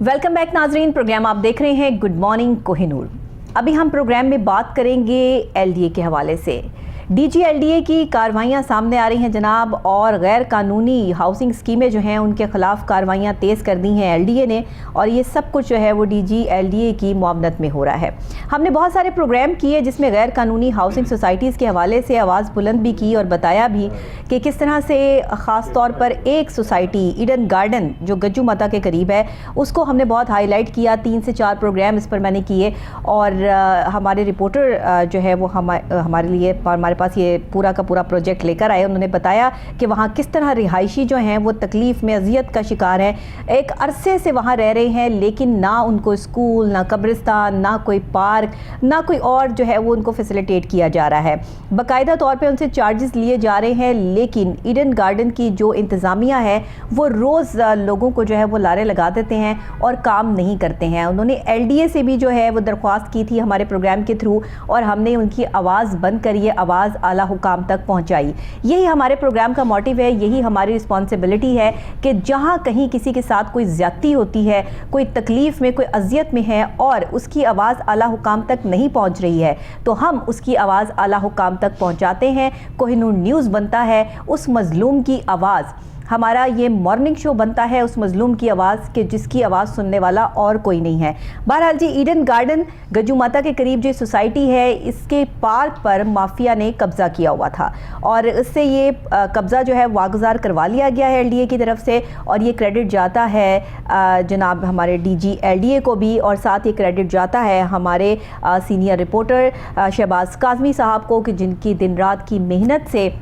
Welcome back नाजरीन, programme आप देख रहे हैं गुड मॉर्निंग कोहिनूर। अभी हम प्रोग्राम में बात करेंगे एलडीए के हवाले से। डीजी एलडीए की कार्रवाइयाँ सामने आ रही हैं जनाब, और गैर कानूनी हाउसिंग स्कीमें जो हैं उनके ख़िलाफ़ कार्रवाइयाँ तेज़ कर दी हैं एलडीए ने, और ये सब कुछ जो है वो डीजी एलडीए की मुआवनत में हो रहा है। हमने बहुत सारे प्रोग्राम किए जिसमें गैर कानूनी हाउसिंग सोसाइटीज़ के हवाले से आवाज़ बुलंद भी की और बताया भी कि किस तरह से ख़ास तौर पर एक सोसाइटी ईडन गार्डन जो गज्जू माता के करीब है उसको हमने बहुत हाईलाइट किया। 3 से 4 प्रोग्राम इस पर मैंने किए, और हमारे रिपोर्टर जो है वो हमारे लिए हमारे पास ये पूरा का पूरा प्रोजेक्ट लेकर आए। उन्होंने बताया कि वहाँ किस तरह रिहायशी जो हैं वो तकलीफ़ में अजियत का शिकार हैं, एक अरसे से वहाँ रह रहे हैं, लेकिन ना उनको स्कूल, ना कब्रिस्तान, ना कोई पार्क, ना कोई और जो है वो उनको फैसिलिटेट किया जा रहा है। बाकायदा तौर पे उनसे चार्जेस लिए जा रहे हैं, लेकिन ईडन गार्डन की जो इंतज़ामिया है वो रोज़ लोगों को जो है वो लारे लगा देते हैं और काम नहीं करते हैं। उन्होंने एलडीए से भी जो है वो दरख्वास्त की थी हमारे प्रोग्राम के थ्रू, और हमने उनकी आवाज़ बंद करी है, आवाज़ आला हुकाम तक पहुंचाई। यही हमारे प्रोग्राम का मोटिव है, यही हमारी रिस्पॉन्सिबिलिटी है कि जहां कहीं किसी के साथ कोई ज़्यादती होती है, कोई तकलीफ़ में, कोई अजियत में है और उसकी आवाज़ आला हुकाम तक नहीं पहुंच रही है, तो हम उसकी आवाज़ आला हुकाम तक पहुंचाते हैं। कोहिनूर न्यूज़ बनता है उस मज़लूम की आवाज़, हमारा ये मॉर्निंग शो बनता है उस मज़लूम की आवाज़ के जिसकी आवाज़ सुनने वाला और कोई नहीं है। बहरहाल जी, ईडन गार्डन गज्जू माता के करीब जो सोसाइटी है, इसके पार्क पर माफिया ने कब्ज़ा किया हुआ था, और इससे ये कब्ज़ा जो है वागुज़ार करवा लिया गया है एलडीए की तरफ से, और ये क्रेडिट जाता है जनाब हमारे डीजी एलडीए को भी, और साथ ही क्रेडिट जाता है हमारे सीनियर रिपोर्टर शहबाज काज़मी साहब को, कि जिनकी दिन रात की मेहनत से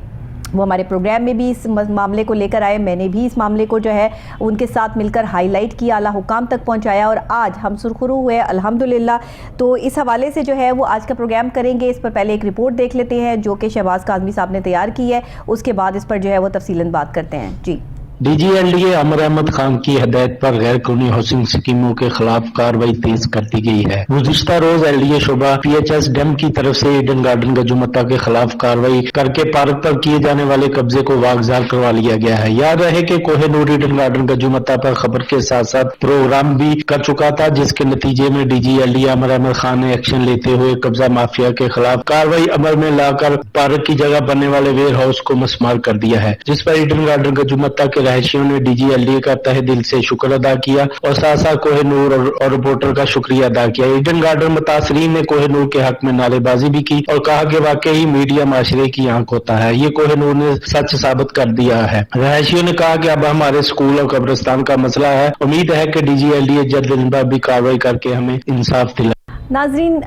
वो हमारे प्रोग्राम में भी इस मामले को लेकर आए। मैंने भी इस मामले को जो है उनके साथ मिलकर हाईलाइट किया, आला हुकाम तक पहुंचाया, और आज हम सुरखरू हुए अल्हम्दुलिल्लाह। तो इस हवाले से जो है वो आज का प्रोग्राम करेंगे। इस पर पहले एक रिपोर्ट देख लेते हैं जो कि शहबाज काज़मी साहब ने तैयार की है, उसके बाद इस पर जो है वो तफसीलन बात करते हैं। जी। डीजी एलडीए अमर अहमद खान की हदायत पर गैर कानूनी हाउसिंग स्कीमों के खिलाफ कार्रवाई तेज कर दी गई है। गुज़िश्ता रोज एलडीए शोबा पीएचएस डैम की तरफ से ईडन गार्डन गज्जू माता के खिलाफ कार्रवाई करके पार्क पर किए जाने वाले कब्जे को वागुज़ार करवा लिया गया है। याद रहे कि कोहिनूर ईडन गार्डन गज्जू माता पर खबर के साथ साथ प्रोग्राम भी कर चुका था, जिसके नतीजे में डीजी एलडीए अमर अहमद खान ने एक्शन लेते हुए कब्जा माफिया के खिलाफ कार्रवाई अमल में लाकर पार्क की जगह बनने वाले वेयर हाउस को मस्मार कर दिया है, जिस पर ईडन गार्डन गज्जू माता के रहायशियों ने डीजी एलडीए का तहे दिल से शुक्र अदा किया और साथ साथ कोहिनूर और रिपोर्टर का शुक्रिया अदा किया। ईडन गार्डन मुतासरीन ने कोहिनूर के हक में नारेबाजी भी की और कहा कि वाकई मिडिया माशरे की आंख होता है। ये कोहिनूर ने सच साबित कर दिया है। रहायशियों ने कहा कि अब हमारे स्कूल और कब्रिस्तान का मसला है। उम्मीद है कि डीजी एलडीए जल्द भी कार्रवाई करके हमें इंसाफ दिलाए। नाजरीन,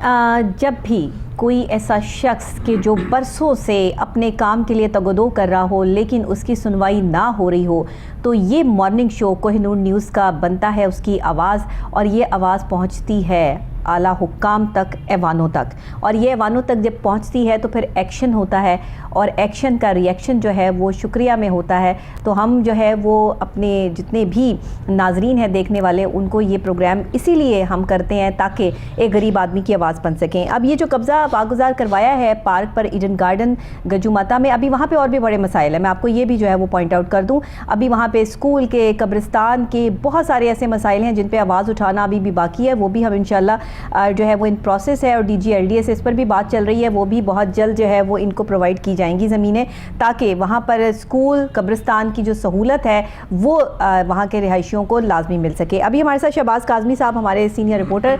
जब भी कोई ऐसा शख्स कि जो बरसों से अपने काम के लिए तगदो कर रहा हो लेकिन उसकी सुनवाई ना हो रही हो, तो ये मॉर्निंग शो कोहिनूर न्यूज़ का बनता है उसकी आवाज़, और ये आवाज़ पहुंचती है आला हुक्काम तक, ऐवानों तक, और ये ऐवानों तक जब पहुंचती है तो फिर एक्शन होता है, और एक्शन का रिएक्शन जो है वो शुक्रिया में होता है। तो हम जो है वो अपने जितने भी नाजरीन हैं देखने वाले, उनको ये प्रोग्राम इसीलिए हम करते हैं ताकि एक गरीब आदमी की आवाज़ बन सकें। अब ये जो कब्ज़ा वागुज़ार करवाया है पार्क पर ईडन गार्डन गज्जू माता में, अभी वहाँ पे और भी बड़े मसाइल हैं। मैं आपको ये भी जो है वो पॉइंट आउट कर दूँ, अभी वहाँ पे स्कूल के, कब्रिस्तान के बहुत सारे ऐसे मसाइल हैं जिन पे आवाज़ उठाना अभी भी बाकी है। वो भी हम इंशाल्लाह जो है वो इन प्रोसेस है, और डीजी एलडीए से इस पर भी बात चल रही है। वो भी बहुत जल्द जो है वो इनको प्रोवाइड की जाएंगी ज़मीनें, ताकि वहाँ पर स्कूल, कब्रिस्तान की जो सहूलत है वो वहाँ के रिहायशियों को लाजमी मिल सके। अभी हमारे साथ शहबाज काज़मी साहब, हमारे सीनियर रिपोर्टर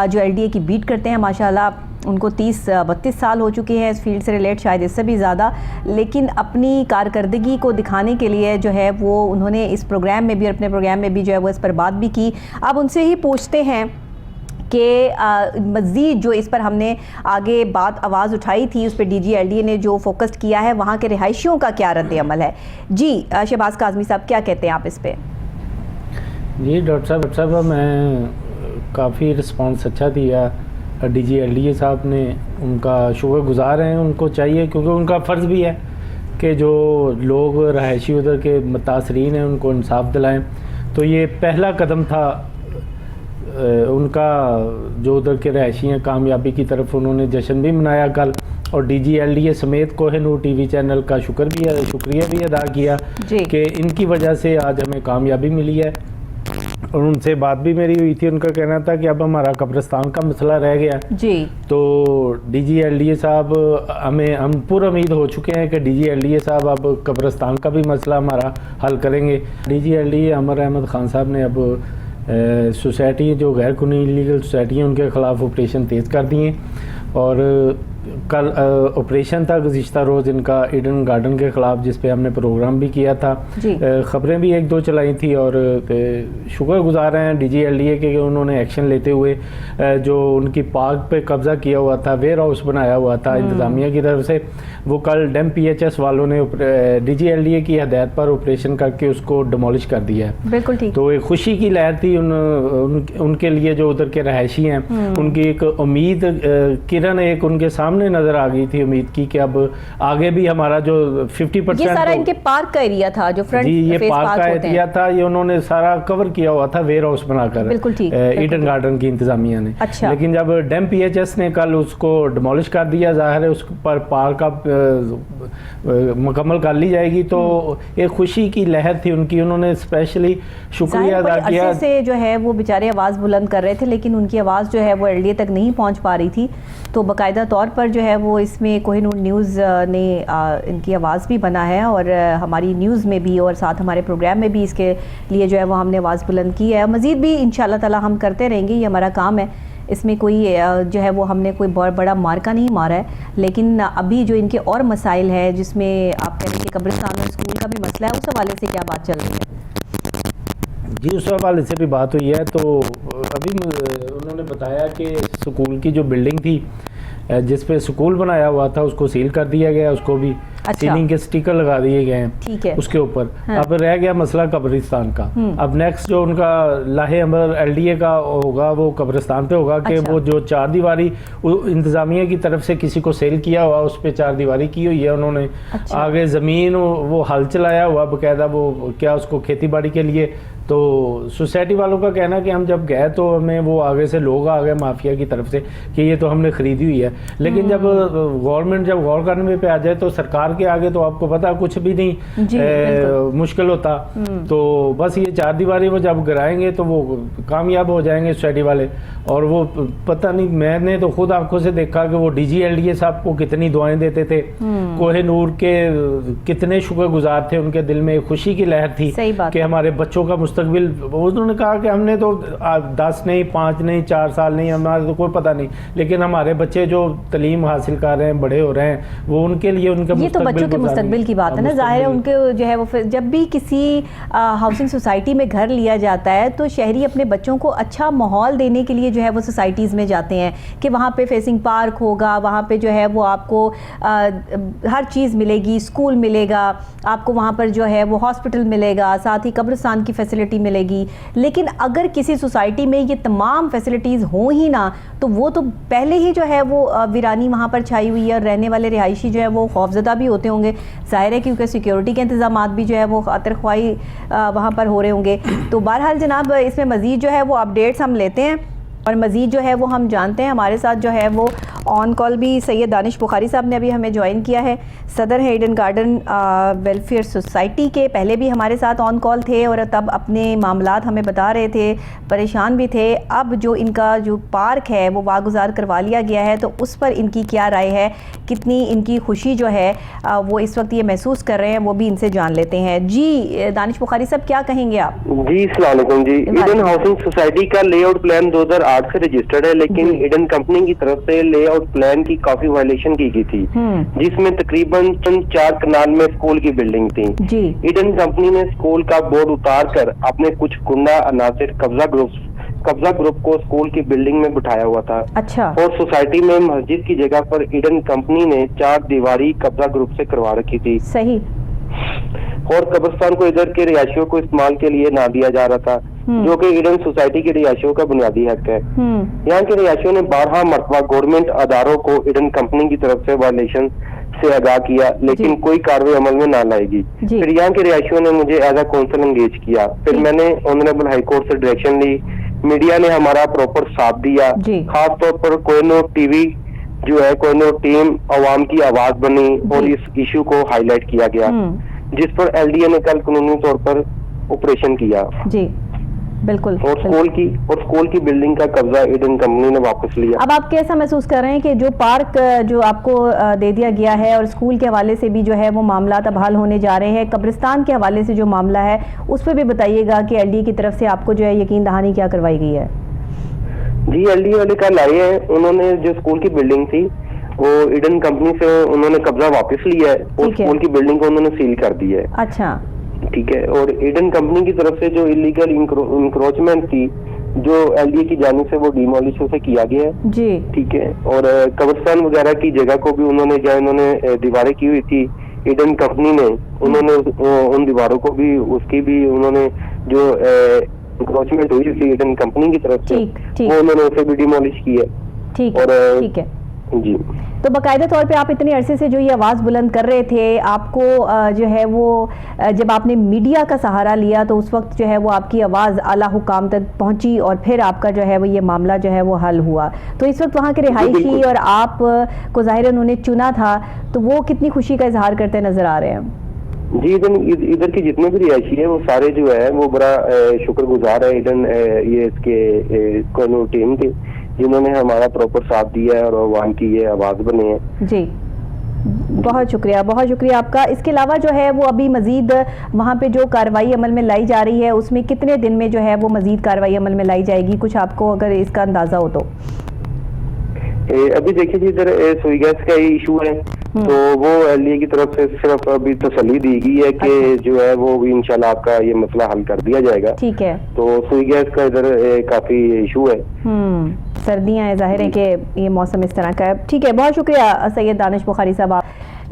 जो एलडीए की बीट करते हैं, माशाल्लाह उनको 30-32 साल हो चुके हैं इस फील्ड से रिलेट, शायद इससे भी ज़्यादा, लेकिन अपनी कारकर्दगी को दिखाने के लिए जो है वो उन्होंने इस प्रोग्राम में भी और अपने प्रोग्राम में भी जो है वो इस पर बात भी की। अब उनसे ही पूछते हैं कि मज़ीद जो इस पर हमने आगे बात आवाज़ उठाई थी उस पर डीजी एलडीए ने जो फोकस किया है, वहाँ के रिहायशियों का क्या रद्द अमल है। जी शहबाज काज़मी साहब, क्या कहते हैं आप इस पर? जी डॉक्टर साहब, मैं काफ़ी रिस्पांस अच्छा दिया डीजी एलडीए साहब ने, उनका शुक्रगुज़ार हैं। उनको चाहिए, क्योंकि उनका फ़र्ज़ भी है कि जो लोग रहायशी उधर के मुतासरीन हैं उनको इंसाफ दिलाएं। तो ये पहला कदम था उनका, जो उधर के रहायशी हैं, कामयाबी की तरफ उन्होंने जश्न भी मनाया कल, और डीजी एलडीए समेत कोहिनूर टीवी चैनल का शुक्रिया भी अदा किया कि इनकी वजह से आज हमें कामयाबी मिली है। اور ان سے بات بھی میری ہوئی تھی. ان کا کہنا تھا کہ اب ہمارا قبرستان کا مسئلہ رہ گیا جی. تو D G L D A صاحب ہم پر امید ہو چکے ہیں کہ D G L D A صاحب اب قبرستان کا بھی مسئلہ ہمارا حل کریں گے. D G L D A Umar Ahmad Khan صاحب نے اب سوسائٹی جو غیر قانونی لیگل سوسائٹی ہیں ان کے خلاف آپریشن تیز کر دیے. اور کل آپریشن تھا گزشتہ روز ان کا ایڈن گارڈن کے خلاف, جس پہ ہم نے پروگرام بھی کیا تھا. خبریں بھی ایک دو چلائی تھی. اور شکر گزار ہیں D G L D A کے کہ انہوں نے ایکشن لیتے ہوئے جو ان کی پارک پہ قبضہ کیا ہوا تھا, ویئر ہاؤس بنایا ہوا تھا انتظامیہ کی طرف سے, وہ کل ڈیم پی ایچ ایس والوں نے D G L D A کی ہدایت پر آپریشن کر کے اس کو ڈیمولش کر دیا ہے. بالکل ٹھیک. تو ایک خوشی کی لہر تھی ان کے لیے جو ادھر کے رہائشی ہیں. ان کی ایک امید کرن ایک ان کے سامنے نظر آ گئی تھی, امید کی کہ اب آگے بھی ہمارا جو 50% یہ سارا ان کے پارک کا ایریا تھا جو فرنٹ جی یہ پارک کا ایریا تھا, یہ انہوں نے سارا کور کیا ہوا تھا ویئر ہاؤس بنا کر ایڈن گارڈن کی انتظامیہ نے. لیکن جب ڈیم پی ایچ ایس نے کل اس کو ڈیمولش کر دیا, ظاہر ہے اس پر پارک اب مکمل کر لی جائے گی. تو ایک خوشی کی لہر تھی ان کی, انہوں نے اسپیشلی شکریہ ادا کیا. سے جو ہے وہ بیچارے آواز بلند کر رہے تھے لیکن ان کی آواز جو ہے وہ ایل ڈی اے تک نہیں پہنچ پا رہی تھی. تو باقاعدہ طور پر جو ہے وہ اس میں کوہ نور نیوز نے ان کی آواز بھی بنا ہے, اور ہماری نیوز میں بھی اور ساتھ ہمارے پروگرام میں بھی اس کے لیے جو ہے وہ ہم نے آواز بلند کی ہے. مزید بھی انشاءاللہ تعالی ہم کرتے رہیں گے, یہ ہمارا کام ہے. اس میں کوئی جو ہے وہ ہم نے کوئی بہت بڑا مارکا نہیں مارا ہے, لیکن ابھی جو ان کے اور مسائل ہے جس میں آپ کہہ رہے ہیں کہ قبرستان اور اسکول کا بھی مسئلہ ہے, اس حوالے سے کیا بات چل رہی ہے؟ جی اس حوالے سے بھی بات ہوئی ہے. تو ابھی انہوں نے بتایا کہ سکول کی جو بلڈنگ تھی جس پہ سکول بنایا ہوا تھا اس کو سیل کر دیا گیا, اس کو بھی سیلنگ کے سٹیکر لگا دیے گئے ہیں اس کے اوپر. اب رہ گیا مسئلہ قبرستان کا. اب نیکسٹ جو ان کا لاہے عمر ایل ڈی اے کا ہوگا وہ قبرستان پہ ہوگا کہ وہ جو چار دیواری انتظامیہ کی طرف سے کسی کو سیل کیا ہوا اس پہ چار دیواری کی ہوئی ہے انہوں نے. آگے زمین وہ ہل چلایا ہوا باقاعدہ, وہ کیا اس کو کھیتی باڑی کے لیے. تو سوسائٹی والوں کا کہنا کہ ہم جب گئے تو ہمیں وہ آگے سے لوگ آ گئے مافیا کی طرف سے کہ یہ تو ہم نے خریدی ہوئی ہے. لیکن جب گورنمنٹ جب غور کرنے پہ آ جائے تو سرکار کے آگے تو آپ کو پتا کچھ بھی نہیں مشکل ہوتا. تو بس یہ چار دیواری وہ جب گرائیں گے تو وہ کامیاب ہو جائیں گے سوسائٹی والے. اور وہ پتہ نہیں, میں نے تو خود آنکھوں سے دیکھا کہ وہ D G L D A صاحب کو کتنی دعائیں دیتے تھے, کوہ نور کے کتنے شکر گزار تھے, ان کے دل میں خوشی کی لہر تھی کہ ہمارے بچوں کا مستقبل. انہوں نے کہا کہ ہم نے تو 10 نہیں 5 نہیں 4 سال نہیں, ہمارا تو کوئی پتہ نہیں, لیکن ہمارے بچے جو تعلیم حاصل کر رہے ہیں بڑے ہو رہے ہیں وہ ان کے لیے ان کا یہ تو بچوں کے مستقبل کی بات ہے نا. ظاہر ہے ان کے جو ہے وہ جب بھی کسی ہاؤسنگ سوسائٹی میں گھر لیا جاتا ہے تو شہری اپنے بچوں کو اچھا ماحول دینے کے لیے جو ہے وہ سوسائٹیز میں جاتے ہیں کہ وہاں پہ فیسنگ پارک ہوگا, وہاں پہ جو ہے وہ آپ کو ہر چیز ملے گی, اسکول ملے گا آپ کو, وہاں پر جو ہے وہ ہاسپٹل ملے گا, ساتھ ہی قبرستان کی فیسلٹی ملے گی. لیکن اگر کسی سوسائٹی میں یہ تمام فیسلٹیز ہوں ہی نہ تو وہ تو پہلے ہی جو ہے وہ ویرانی وہاں پر چھائی ہوئی ہے, اور رہنے والے رہائشی جو ہے وہ خوفزدہ بھی ہوتے ہوں گے. ظاہر ہے کیونکہ سیکیورٹی کے انتظامات بھی جو ہے وہ خاطر خواہی وہاں پر ہو رہے ہوں گے. تو بہرحال جناب اس میں مزید جو ہے وہ اپڈیٹس ہم لیتے ہیں اور مزید جو ہے وہ ہم جانتے ہیں. ہمارے ساتھ جو ہے وہ آن کال بھی سید دانش بخاری صاحب نے ابھی ہمیں جوائن کیا ہے, صدر ہے ایڈن گارڈن ویلفیئر سوسائٹی کے. پہلے بھی ہمارے ساتھ آن کال تھے اور تب اپنے معاملات ہمیں بتا رہے تھے, پریشان بھی تھے. اب جو ان کا جو پارک ہے وہ واگزار کروا لیا گیا ہے تو اس پر ان کی کیا رائے ہے, کتنی ان کی خوشی جو ہے وہ اس وقت یہ محسوس کر رہے ہیں, وہ بھی ان سے جان لیتے ہیں. جی دانش بخاری صاحب کیا کہیں گے آپ؟ جی السلام علیکم. جی ایڈن ہاؤسنگ سوسائٹی کا لے آؤٹ پلان 2008 سے رجسٹرڈ ہے, لیکن ایڈن کمپنی کی طرف سے لے آؤٹ پلان کی کافی وائلیشن کی گئی تھی جس میں تقریباً 4 کنال میں اسکول کی بلڈنگ تھی. ایڈن کمپنی نے اسکول کا بورڈ اتار کر اپنے کچھ گنڈا عناصر قبضہ گروپ کو اسکول کی بلڈنگ میں بٹھایا ہوا تھا. اور سوسائٹی میں مسجد کی جگہ پر ایڈن کمپنی نے 4 دیواری قبضہ گروپ سے کروا رکھی تھی. صحیح. اور قبرستان کو ادھر کے رہائشیوں کو استعمال کے لیے نہ دیا جا رہا تھا, جو کہ ایڈن سوسائٹی کے رہائشیوں کا بنیادی حق ہے. یہاں کے رہائشیوں نے 12 مرتبہ گورنمنٹ اداروں کو ایڈن کمپنی کی طرف سے وائلیشن سے آگاہ کیا, لیکن کوئی کارروائی عمل میں نہ لائے گی. پھر یہاں کے رہائشیوں نے مجھے ایز اے کونسل انگیج کیا. پھر میں نے آنریبل ہائی کورٹ سے ڈائریکشن لی, میڈیا نے ہمارا پراپر ساتھ دیا, خاص طور پر کوہ نور ٹی وی جو ہے کوہ نور ٹیم عوام کی آواز بنی اور اس ایشو کو ہائی لائٹ کیا گیا, جس پر ایل ڈی اے نے کل قانونی طور پر آپریشن کیا. बिल्कुल। और स्कूल की बिल्डिंग का कब्जा ईडन कंपनी ने वापस लिया। अब आप कैसा महसूस कर रहे हैं कि जो पार्क जो आपको दे दिया गया है और स्कूल के हवाले से भी जो है वो मामला अब हल होने जा रहे हैं, कब्रिस्तान के हवाले से जो मामला है उस पर भी बताइएगा कि एलडीए की तरफ से आपको जो है यकीन दहानी क्या करवाई गई है? जी, एलडीए वाले कल आए हैं, उन्होंने जो स्कूल की बिल्डिंग थी वो ईडन कंपनी से उन्होंने कब्जा वापस लिया है और स्कूल की बिल्डिंग को उन्होंने सील कर दिया है। अच्छा, ठीक है। और ईडन कंपनी की तरफ से जो इलीगल इंक्रोचमेंट थी जो एलडीए की जानिब से वो डिमोलिश उसे किया गया है जी, ठीक है। और कब्रिस्तान वगैरह की जगह को भी उन्होंने दीवारें की हुई थी ईडन कंपनी ने, उन्होंने उन दीवारों को भी उसकी भी उन्होंने जो इंक्रोचमेंट हुई थी ईडन कंपनी की तरफ से वो उन्होंने उसे भी डिमोलिश की है। ठीक है जी। तो बाकायदा तौर पे आप इतने अरसे से जो ये आवाज़ बुलंद कर रहे थे, आपको जो है वो जब आपने मीडिया का सहारा लिया तो उस वक्त जो है वो आपकी आवाज़ आला हुकाम तक पहुंची और फिर आपका जो है वो ये मामला जो है वो हल हुआ। तो इस वक्त वहाँ के रिहायशी और आप को ज़ाहिरन उन्होंने चुना था, तो वो कितनी खुशी का इजहार करते नज़र आ रहे हैं? जी, इधर के जितने भी रिहायशी है वो सारे जो है वो बड़ा शुक्रगुजार है ईडन ये इसके कोहिनूर टीम के, जिन्होंने हमारा प्रॉपर साथ दिया है और अवाम की ये आवाज बने हैं। जी, बहुत शुक्रिया आपका। इसके अलावा जो है वो अभी मजीद वहाँ पे जो कार्रवाई अमल में लाई जा रही है उसमें कितने दिन में जो है वो मजीद कार्रवाई अमल में लाई जाएगी, कुछ आपको अगर इसका अंदाजा हो तो? अभी देखिए जी, इधर सुई गैस का इशू है तो वो एलडीए की तरफ से सिर्फ अभी तसल्ली दी गई है कि जो है वो भी इंशाल्लाह आपका ये मसला हल कर दिया जाएगा। ठीक है। तो सुई गैस का इधर काफी इशू है। सर्दियां हैं, जाहिर है कि ये मौसम इस तरह का है। ठीक है, बहुत शुक्रिया सैयद दानिश बुखारी साहब।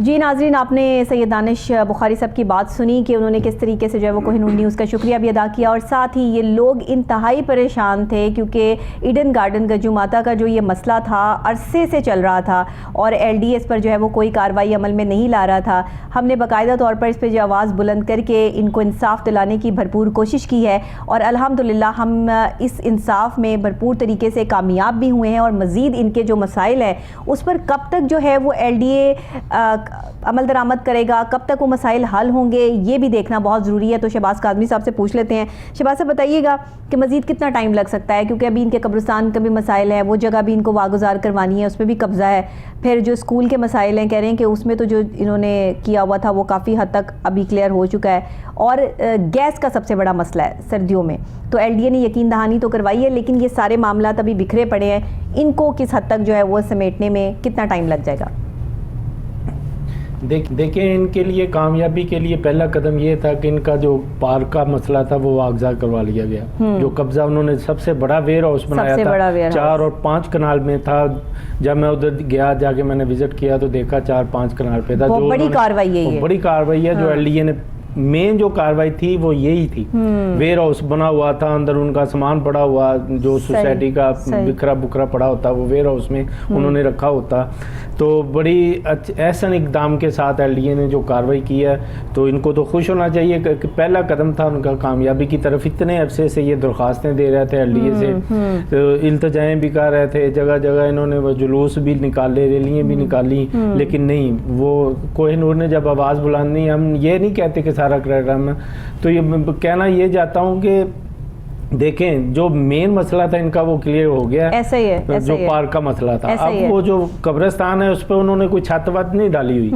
जी नाजरीन, आपने सैयद दानिश बुखारी साहब की बात सुनी कि उन्होंने किस तरीके से जो है वो कोहिनूर न्यूज़ का शुक्रिया भी अदा किया और साथ ही ये लोग इंतहाई परेशान थे क्योंकि ईडन गार्डन गज्जू माता का जो ये मसला था अरसे से चल रहा था और एलडीए इस पर जो है वो कोई कार्रवाई अमल में नहीं ला रहा था। हमने बाकायदा तौर पर इस पर जो आवाज़ बुलंद करके इनको इंसाफ दिलाने की भरपूर कोशिश की है और अल्हम्दुलिल्लाह हम इस इंसाफ में भरपूर तरीके से कामयाब भी हुए हैं और मज़ीद इनके जो मसाइल हैं उस पर कब तक जो है वो एलडीए अमल दरामद करेगा, कब तक वो मसाइल हल होंगे, ये भी देखना बहुत ज़रूरी है। तो शहबाज काज़मी साहब से पूछ लेते हैं। शहबाज साहब, बताइएगा कि मज़ीद कितना टाइम लग सकता है, क्योंकि अभी इनके कब्रिस्तान का भी मसाइल है, वो जगह भी इनको वागुजार करवानी है, उस पर भी कब्ज़ा है, फिर जो स्कूल के मसाइल हैं कह रहे हैं कि उसमें तो जो इन्होंने किया हुआ था वो काफ़ी हद तक अभी क्लियर हो चुका है और गैस का सबसे बड़ा मसला है सर्दियों में। तो एलडीए ने यकीन दहानी तो करवाई है लेकिन ये सारे मामला अभी बिखरे पड़े हैं, इनको किस हद तक जो है वो समेटने में कितना टाइम लग जाएगा? देखिए, इनके लिए कामयाबी के लिए पहला कदम ये था कि इनका जो पार्क का मसला था वो वागजा करवा लिया गया। जो कब्जा उन्होंने सबसे बड़ा वेयर हाउस बनाया था 4 और 5 कनाल में था। जब मैं उधर गया, जाके मैंने विजिट किया तो देखा 4-5 कनाल पे था। जो बड़ी कार्रवाई है जो एलडीए ने मेन जो कार्रवाई थी वो यही थी। वेयर हाउस बना हुआ था, अंदर उनका सामान पड़ा हुआ जो सोसाइटी का बिखरा बुखरा पड़ा होता वो वेयर हाउस में उन्होंने रखा होता। तो बड़ी ऐसा इकदाम के साथ एलडीए ने जो कार्रवाई की है तो इनको तो खुश होना चाहिए कि पहला कदम था उनका कामयाबी की तरफ। इतने अरसे से ये दरख्वास्तें दे रहे थे एलडीए से, तो इल्तजाएं भी कर रहे थे, जगह जगह इन्होंने वो जुलूस भी निकाले, रैलियाँ भी निकाली, लेकिन नहीं, वो कोहिनूर ने जब आवाज़ बुलंदी, हम ये नहीं कहते कि सारा क्रेडिट में, तो ये कहना ये चाहता हूँ कि देखें जो मेन मसला था इनका वो क्लियर हो गया। ऐसा ही है, जो पार्क का मसला था। अब वो जो कब्रिस्तान है उस पर उन्होंने कोई छत वत नहीं डाली हुई,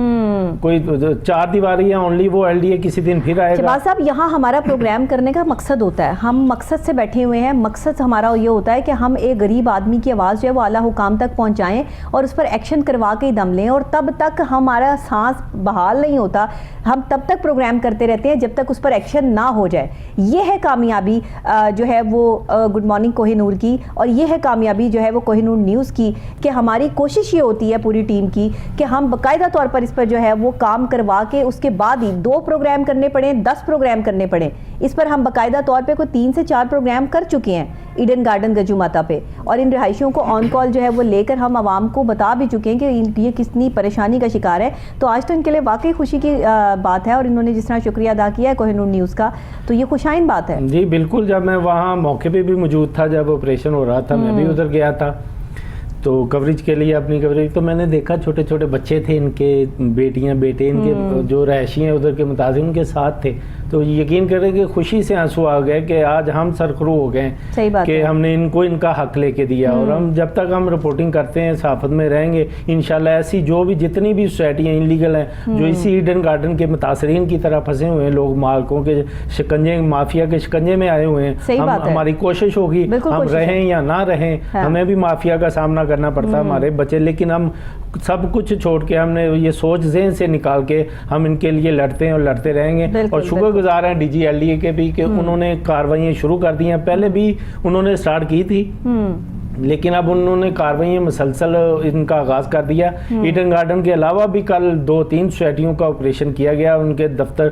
कोई 4 दीवारी है ओनली, वो एलडीए किसी दिन फिर आएगा। शहबाज साहब, यहाँ हमारा प्रोग्राम करने का मकसद होता है, हम मकसद से बैठे हुए हैं। मकसद हमारा ये होता है कि हम एक गरीब आदमी की आवाज़ जो है वो आला हुकाम तक पहुँचाएँ और उस पर एक्शन करवा के ही दम लें, और तब तक हमारा सांस बहाल नहीं होता, हम तब तक प्रोग्राम करते रहते हैं जब तक उस पर एक्शन ना हो जाए। ये है कामयाबी जो है वो गुड मॉर्निंग कोहिनूर की, और ये है कामयाबी जो है वो कोहिनूर न्यूज़ की कि हमारी कोशिश ये होती है पूरी टीम की कि हम बाकायदा तौर पर इस पर जो है वो काम करवा के उसके बाद ही 2 प्रोग्राम करने पड़े, 10 प्रोग्राम करने पड़े, इस पर हम बाकायदा तौर पे कोई 3 से 4 प्रोग्राम कर चुके हैं ईडन गार्डन गज्जू माता पे, और इन रिहायशियों को ऑन कॉल जो है वो लेकर हम आवाम को बता भी चुके हैं कि ये कितनी परेशानी का शिकार है। तो आज तो इनके लिए वाकई खुशी की बात है, और इन्होंने जिस तरह शुक्रिया अदा किया है कोहिनूर न्यूज़ का, तो ये खुशाइन बात है। जी बिल्कुल, जब मैं वहाँ मौके पे भी मौजूद था, जब ऑपरेशन हो रहा था, मैं भी उधर गया था तो कवरेज के लिए, अपनी कवरेज, तो मैंने देखा छोटे छोटे बच्चे थे इनके, बेटियां बेटे इनके जो रहायशी हैं उधर के मुताबिक उनके साथ थे। تو یقین کریں کہ خوشی سے آنسو آ گئے کہ آج ہم سرخرو ہو گئے صحیح بات کہ ہم نے ان کو ان کا حق لے کے دیا. اور ہم جب تک ہم رپورٹنگ کرتے ہیں صحافت میں رہیں گے انشاءاللہ ایسی جو بھی جتنی بھی سوسائٹیاں انلیگل ہیں جو اسی ایڈن گارڈن کے متاثرین کی طرح پھنسے ہوئے ہیں, لوگ مالکوں کے شکنجے, مافیا کے شکنجے میں آئے ہوئے ہیں, ہماری کوشش ہوگی ہم رہیں یا نہ رہیں, ہمیں بھی مافیا کا سامنا کرنا پڑتا ہے ہمارے بچے, لیکن ہم سب کچھ چھوڑ کے ہم نے یہ سوچ ذہن سے نکال کے ہم ان کے لیے لڑتے ہیں اور لڑتے رہیں گے. اور شکر گزار ہیں DGLDA کے بھی کہ انہوں نے کارروائیاں شروع کر دی ہیں, پہلے بھی انہوں نے سٹارٹ کی تھی لیکن اب انہوں نے کارروائیاں مسلسل ان کا آغاز کر دیا. ایڈن گارڈن کے علاوہ بھی کل 2-3 سوسائٹیوں کا آپریشن کیا گیا, ان کے دفتر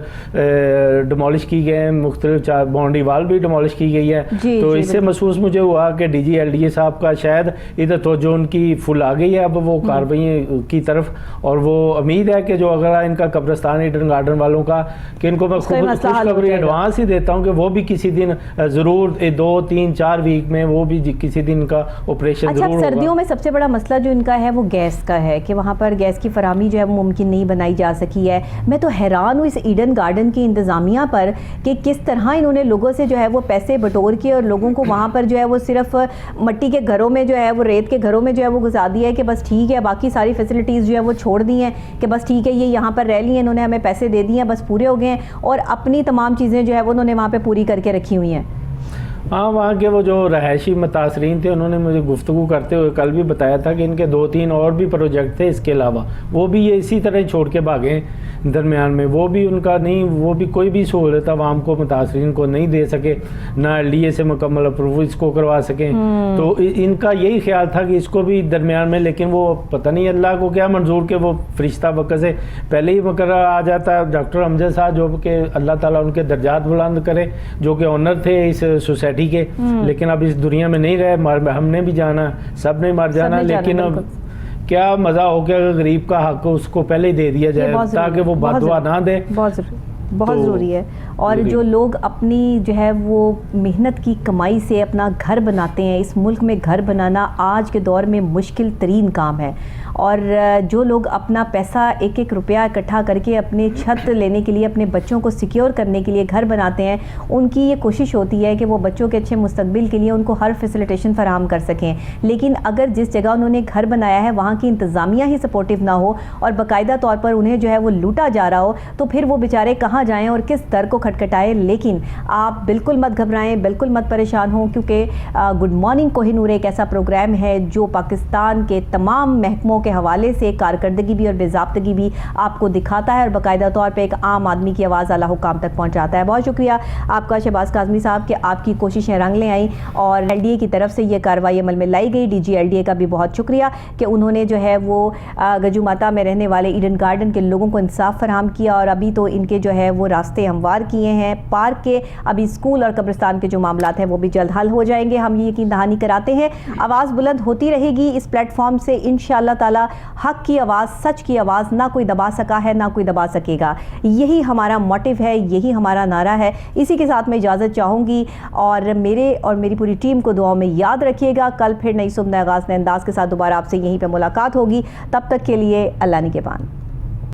ڈیمولش کی گئے ہیں, مختلف باؤنڈری وال بھی ڈیمولش کی گئی ہے. تو اس سے محسوس مجھے ہوا کہ DGLDA صاحب کا شاید ادھر توجہ ان کی فل آ گئی ہے اب وہ کارروائیوں کی طرف, اور وہ امید ہے کہ جو اگر ان کا قبرستان ایڈن گارڈن والوں کا کہ ان کو میں خوشخبری ایڈوانس ہی دیتا ہوں کہ وہ بھی کسی دن ضرور 2-3-4 ویک میں وہ بھی کسی دن کا آپریشن ضرور ہوگا. سردیوں میں سب سے بڑا مسئلہ جو ان کا ہے وہ گیس کا ہے کہ وہاں پر گیس کی فراہمی جو ہے وہ ممکن نہیں بنائی جا سکی ہے. میں تو حیران ہوں اس ایڈن گارڈن کی انتظامیہ پر کہ کس طرح انہوں نے لوگوں سے جو ہے وہ پیسے بٹور کے اور لوگوں کو وہاں پر جو ہے وہ صرف مٹی کے گھروں میں جو ہے وہ ریت کے گھروں میں جو ہے وہ گزار دیا ہے کہ بس ٹھیک ہے, باقی ساری فیسلٹیز جو ہے وہ چھوڑ دی ہیں کہ بس ٹھیک ہے یہ یہاں پر رہ لی ہیں, انہوں نے ہمیں پیسے دے دیے ہیں, بس پورے ہو گئے ہیں, اور اپنی تمام چیزیں جو ہے وہ انہوں نے وہاں پہ پوری کر کے رکھی ہوئی ہیں. ہاں وہاں کے وہ جو رہائشی متاثرین تھے انہوں نے مجھے گفتگو کرتے ہوئے کل بھی بتایا تھا کہ ان کے 2-3 اور بھی پروجیکٹ تھے اس کے علاوہ, وہ بھی یہ اسی طرح چھوڑ کے بھاگے درمیان میں, وہ بھی ان کا نہیں, وہ بھی کوئی بھی سہولت عوام کو متاثرین کو نہیں دے سکے, نہ LDA سے مکمل اپروو اس کو کروا سکیں. تو ان کا یہی خیال تھا کہ اس کو بھی درمیان میں, لیکن وہ پتہ نہیں اللہ کو کیا منظور کہ وہ فرشتہ وقت سے پہلے ہی مقرر آ جاتا ہے. ڈاکٹر امجد صاحب جو کہ اللہ تعالیٰ ان کے درجات بلند کرے, جو کہ آنر تھے اس سوسائٹی کے, لیکن اب اس دنیا میں نہیں رہے, ہم نے بھی جانا, سب نے مر جانا, لیکن اب کیا مزہ ہو کہ اگر غریب کا حق اس کو پہلے ہی دے دیا جائے تاکہ وہ بد دعا نہ دے. بہت ضروری ہے. اور جو لوگ اپنی جو ہے وہ محنت کی کمائی سے اپنا گھر بناتے ہیں, اس ملک میں گھر بنانا آج کے دور میں مشکل ترین کام ہے, اور جو لوگ اپنا پیسہ 1-1 روپیہ اکٹھا کر کے اپنے چھت لینے کے لیے, اپنے بچوں کو سیکیور کرنے کے لیے گھر بناتے ہیں, ان کی یہ کوشش ہوتی ہے کہ وہ بچوں کے اچھے مستقبل کے لیے ان کو ہر فیسیلیٹیشن فراہم کر سکیں. لیکن اگر جس جگہ انہوں نے گھر بنایا ہے وہاں کی انتظامیہ ہی سپورٹیو نہ ہو اور باقاعدہ طور پر انہیں جو ہے وہ لوٹا جا رہا ہو, تو پھر وہ بیچارے کہاں جائیں اور کس در کو کھٹکھٹائیں. لیکن آپ بالکل مت گھبرائیں, بالکل مت پریشان ہوں, کیونکہ گڈ مارننگ کوہ نور ایک ایسا پروگرام ہے جو پاکستان کے تمام محکموں کے حوالے سے کارکردگی بھی اور باضابطگی بھی آپ کو دکھاتا ہے, اور باقاعدہ طور پہ ایک عام آدمی کی آواز اعلیٰ حکام تک پہنچاتا ہے. بہت شکریہ آپ کا شہباز کاظمی صاحب کہ آپ کی کوششیں رنگ لے آئیں اور LDA کی طرف سے یہ کارروائی عمل میں لائی گئی. DGLDA کا بھی بہت شکریہ کہ انہوں نے جو ہے وہ گجو ماتا میں رہنے والے ایڈن گارڈن کے لوگوں کو انصاف فراہم کیا, اور ابھی تو ان کے جو ہے وہ راستے ہموار کیے ہیں پارک کے. ابھی اسکول اور قبرستان کے جو معاملات ہیں وہ بھی جلد حل ہو جائیں گے, ہم یہ یقین دہانی کراتے ہیں. آواز بلند ہوتی رہے گی اس پلیٹ فارم سے انشاءاللہ تعالی. حق کی آواز, سچ کی آواز نہ کوئی دبا سکا ہے نہ کوئی دبا سکے گا. یہی ہمارا موٹیو ہے, یہی ہمارا نعرہ ہے. اسی کے ساتھ میں اجازت چاہوں گی, اور میرے اور میری پوری ٹیم کو دعاؤں میں یاد رکھیے گا. کل پھر نئی صبح نئے آغاز نئے انداز کے ساتھ دوبارہ آپ سے یہیں پہ ملاقات ہوگی. تب تک کے لیے اللہ نگہبان.